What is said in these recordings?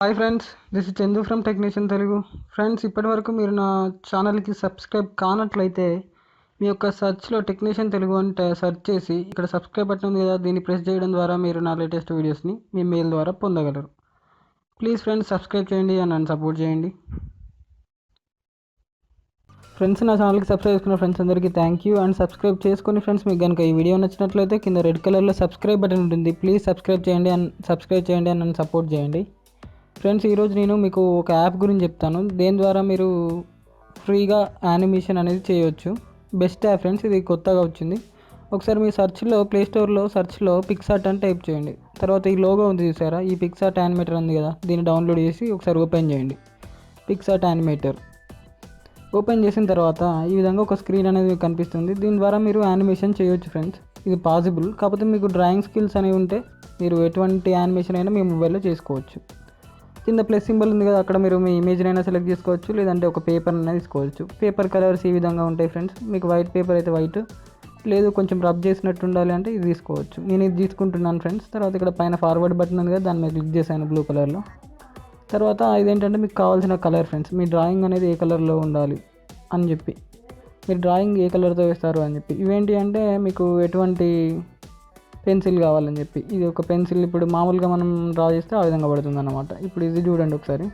Hi friends, this is Chandu from technician Telugu. Friends, ఇప్పటివరకు మీరు నా ఛానల్కి సబ్స్క్రైబ్ కానట్లయితే మీ యొక్క సెర్చ్లో టెక్నీషియన్ తెలుగు అంటే సెర్చ్ చేసి ఇక్కడ సబ్స్క్రైబ్ బటన్ ఉంది కదా, దీన్ని ప్రెస్ చేయడం ద్వారా మీరు నా లేటెస్ట్ వీడియోస్ని మీ మెయిల్ ద్వారా పొందగలరు. ప్లీజ్ ఫ్రెండ్స్, సబ్స్క్రైబ్ చేయండి అండ్ నన్ను సపోర్ట్ చేయండి. ఫ్రెండ్స్, నా ఛానల్కి సబ్స్క్రైబ్ చేసుకున్న ఫ్రెండ్స్ అందరికీ థ్యాంక్ యూ. అండ్ సబ్స్క్రైబ్ చేసుకుని ఫ్రెండ్స్, మీకు కనుక ఈ వీడియో నచ్చినట్లయితే కింద రెడ్ కలర్లో సబ్స్క్రైబ్ బటన్ ఉంటుంది. ప్లీజ్ సబ్స్క్రైబ్ చేయండి అండ్ నన్ను సపోర్ట్ చేయండి. ఫ్రెండ్స్, ఈరోజు నేను మీకు ఒక యాప్ గురించి చెప్తాను. దేని ద్వారా మీరు ఫ్రీగా యానిమేషన్ అనేది చేయవచ్చు. బెస్ట్ యాప్ ఫ్రెండ్స్, ఇది కొత్తగా వచ్చింది. ఒకసారి మీ సెర్చ్లో ప్లేస్టోర్లో సెర్చ్లో పిక్సార్ట్ అని టైప్ చేయండి. తర్వాత ఈ లోగో ఉంది చూసారా, ఈ పిక్సార్ట్ యానిమేటర్ ఉంది కదా, దీన్ని డౌన్లోడ్ చేసి ఒకసారి ఓపెన్ చేయండి. పిక్సార్ట్ యానిమేటర్ ఓపెన్ చేసిన తర్వాత ఈ విధంగా ఒక స్క్రీన్ అనేది మీకు కనిపిస్తుంది. దీని ద్వారా మీరు యానిమేషన్ చేయవచ్చు ఫ్రెండ్స్. ఇది పాసిబుల్, కాకపోతే మీకు డ్రాయింగ్ స్కిల్స్ అనేవి ఉంటే మీరు ఎటువంటి యానిమేషన్ అయినా మీ మొబైల్లో చేసుకోవచ్చు. కింద ప్లస్ సింబల్ ఉంది కదా, అక్కడ మీరు మీ ఇమేజ్ని అయినా సెలెక్ట్ చేసుకోవచ్చు, లేదంటే ఒక పేపర్ అయినా తీసుకోవచ్చు. పేపర్ కలర్స్ ఈ విధంగా ఉంటాయి ఫ్రెండ్స్. మీకు వైట్ పేపర్ అయితే వైట్, లేదు కొంచెం రబ్ చేసినట్టు ఉండాలి అంటే ఇది తీసుకోవచ్చు. నేను ఇది తీసుకుంటున్నాను ఫ్రెండ్స్. తర్వాత ఇక్కడ పైన ఫార్వర్డ్ బటన్ ఉంది కదా, దాని మీద క్లిక్ చేశాను బ్లూ కలర్లో. తర్వాత ఇదేంటంటే మీకు కావాల్సిన కలర్ ఫ్రెండ్స్, మీ డ్రాయింగ్ అనేది ఏ కలర్లో ఉండాలి అని చెప్పి, మీరు డ్రాయింగ్ ఏ కలర్తో వేస్తారు అని చెప్పి. ఇవేంటి అంటే మీకు ఎటువంటి పెన్సిల్ కావాలని చెప్పి, ఇది ఒక పెన్సిల్ ఇప్పుడు మామూలుగా మనం డ్రా చేస్తే ఆ విధంగా పడుతుంది అన్నమాట. ఇప్పుడు ఇది చూడండి ఒకసారి,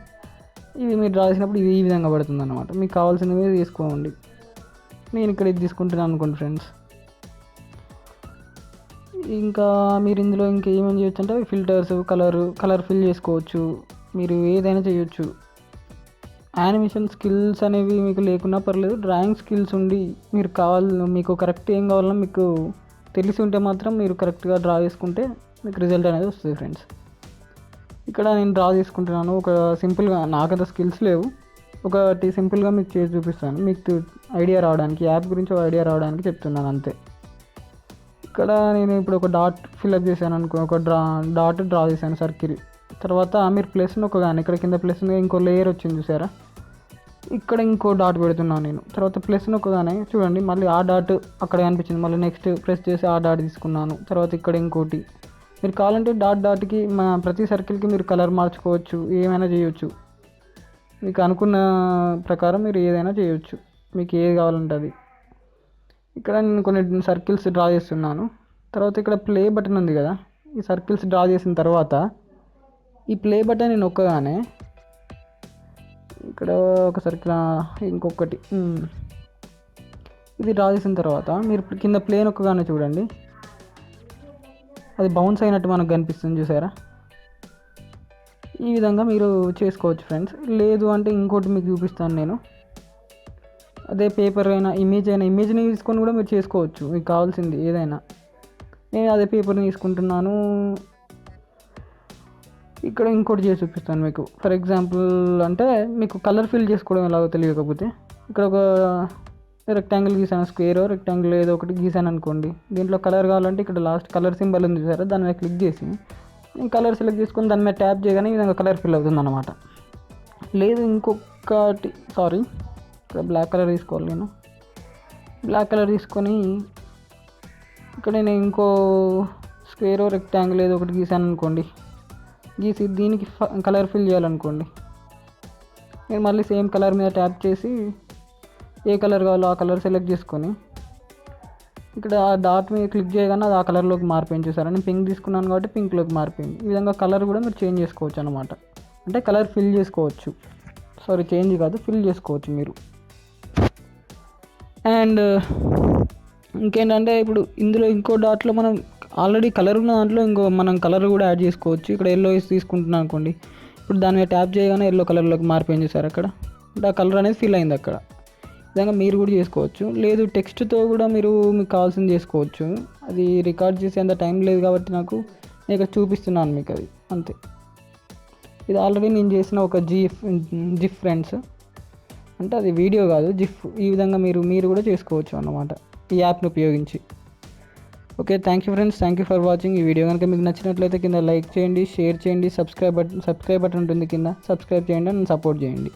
ఇది మీరు డ్రా చేసినప్పుడు ఇది ఈ విధంగా పడుతుంది అన్నమాట. మీకు కావాల్సినవి తీసుకోండి. నేను ఇక్కడ ఇది తీసుకుంటున్నాను అనుకోండి ఫ్రెండ్స్. ఇంకా మీరు ఇందులో ఇంకేమేమి చేయొచ్చు అంటే ఫిల్టర్స్, కలర్ ఫిల్ చేసుకోవచ్చు. మీరు ఏదైనా చేయొచ్చు. యానిమేషన్ స్కిల్స్ అనేవి మీకు లేకున్నా పర్లేదు, డ్రాయింగ్ స్కిల్స్ ఉండి మీకు కరెక్ట్ ఏం కావాలన్నా మీకు తెలిసి ఉంటే మాత్రం మీరు కరెక్ట్గా డ్రా చేసుకుంటే మీకు రిజల్ట్ అనేది వస్తుంది ఫ్రెండ్స్. ఇక్కడ నేను డ్రా చేసుకుంటున్నాను. ఒక సింపుల్గా, నాకంత స్కిల్స్ లేవు, ఒకటి సింపుల్గా మీకు చేసి చూపిస్తాను. మీకు ఐడియా రావడానికి, యాప్ గురించి ఒక ఐడియా రావడానికి చెప్తున్నాను అంతే. ఇక్కడ నేను ఇప్పుడు ఒక డాట్ ఫిల్అప్ చేశాను అనుకో, ఒక డాట్ డ్రా చేశాను సర్కిల్. తర్వాత మీరు ప్లస్ నొక్కగానే ఇక్కడ కింద ప్లస్ ఇంకో లేయర్ వచ్చింది చూసారా, ఇక్కడ ఇంకో డాట్ పెడుతున్నాను నేను. తర్వాత ప్లస్ నొక్కగానే చూడండి, మళ్ళీ ఆ డాట్ అక్కడ కనిపించింది. మళ్ళీ నెక్స్ట్ ప్రెస్ చేసి ఆ డాట్ తీసుకున్నాను. తర్వాత ఇక్కడ ఇంకోటి. మీరు కావాలంటే డాట్కి ప్రతి సర్కిల్కి మీరు కలర్ మార్చుకోవచ్చు, ఏమైనా చేయొచ్చు. మీకు అనుకున్న ప్రకారం మీరు ఏదైనా చేయొచ్చు, మీకు ఏది కావాలంటే అది. ఇక్కడ నేను కొన్ని సర్కిల్స్ డ్రా చేస్తున్నాను. తర్వాత ఇక్కడ ప్లే బటన్ ఉంది కదా, ఈ సర్కిల్స్ డ్రా చేసిన తర్వాత ఈ ప్లే బటన్ నొక్కగానే ఇక్కడ ఒక సర్కిల్, ఇంకొకటి ఇది డ్రా చేసిన తర్వాత మీరు కింద ప్లే నొక్కగానే చూడండి, అది బౌన్స్ అయినట్టు మనకు కనిపిస్తుంది చూసారా. ఈ విధంగా మీరు చేసుకోవచ్చు ఫ్రెండ్స్. లేదు అంటే ఇంకోటి మీకు చూపిస్తాను నేను. అదే పేపర్ అయినా ఇమేజ్ని తీసుకొని కూడా మీరు చేసుకోవచ్చు, మీకు కావాల్సింది ఏదైనా. నేను అదే పేపర్ని తీసుకుంటున్నాను. ఇక్కడ ఇంకోటి చేసి చూపిస్తాను మీకు. ఫర్ ఎగ్జాంపుల్ అంటే మీకు కలర్ ఫిల్ చేసుకోవడం ఎలాగో తెలియకపోతే, ఇక్కడ ఒక రెక్టాంగిల్ గీసాను, స్క్వేర్ రెక్టాంగిల్ ఏదో ఒకటి గీసాను అనుకోండి. దీంట్లో కలర్ కావాలంటే ఇక్కడ లాస్ట్ కలర్ సింబల్ ఉంది చూసారా, దాని మీద క్లిక్ చేసి నేను కలర్ సెలెక్ట్ చేసుకొని దాని మీద ట్యాప్ చేయగానే ఈ విధంగా కలర్ ఫిల్ అవుతుంది అన్నమాట. లేదు ఇంకొకటి, ఇక్కడ బ్లాక్ కలర్ తీసుకోవాలి. నేను బ్లాక్ కలర్ తీసుకొని ఇక్కడ నేను ఇంకో స్క్వేర్ రెక్టాంగిల్ ఏదో ఒకటి గీసాను అనుకోండి, గీసి దీనికి కలర్ ఫిల్ చేయాలనుకోండి. నేను మళ్ళీ సేమ్ కలర్ మీద ట్యాప్ చేసి ఏ కలర్ కావాలో ఆ కలర్ సెలెక్ట్ చేసుకొని ఇక్కడ ఆ డాట్ మీద క్లిక్ చేయగానే అది ఆ కలర్లోకి మారిపోయింది చూసారా. నేను పింక్ తీసుకున్నాను కాబట్టి పింక్లోకి మారిపోయింది. ఈ విధంగా కలర్ కూడా మీరు చేంజ్ చేసుకోవచ్చు అనమాట. అంటే కలర్ ఫిల్ చేసుకోవచ్చు, చేంజ్ కాదు, ఫిల్ చేసుకోవచ్చు మీరు. అండ్ ఇంకేంటంటే ఇప్పుడు ఇందులో ఇంకో డాట్లో మనం ఆల్రెడీ కలర్ ఉన్న దాంట్లో మనం కలర్ కూడా యాడ్ చేసుకోవచ్చు. ఇక్కడ ఎల్లో తీసుకుంటున్నాను అనుకోండి, ఇప్పుడు దాని మీద ట్యాప్ చేయగానే ఎల్లో కలర్లోకి మారిపోయింది సార్. అక్కడ ఆ కలర్ అనేది ఫిల్ అయింది అక్కడ. విధంగా మీరు కూడా చేసుకోవచ్చు. లేదు టెక్స్ట్తో కూడా మీకు కావాల్సింది చేసుకోవచ్చు. అది రికార్డ్ చేసేంత టైం లేదు కాబట్టి నేను ఇక్కడ చూపిస్తున్నాను మీకు, అది అంతే. ఇది ఆల్రెడీ నేను చేసిన ఒక జిఫ్ ఫ్రెండ్స్, అంటే అది వీడియో కాదు, జిఫ్. ఈ విధంగా మీరు కూడా చేసుకోవచ్చు అన్నమాట ఈ యాప్ని ఉపయోగించి. Okay, thank you friends, thank you for watching. ఈ వీడియో కనుక మీకు నచ్చినట్లయితే కింద లైక్ చేయండి, షేర్ చేయండి, సబ్స్క్రైబ్ బటన్ ఉంటుంది కింద, సబ్స్క్రైబ్ చేయండి అండ్ సపోర్ట్ చేయండి.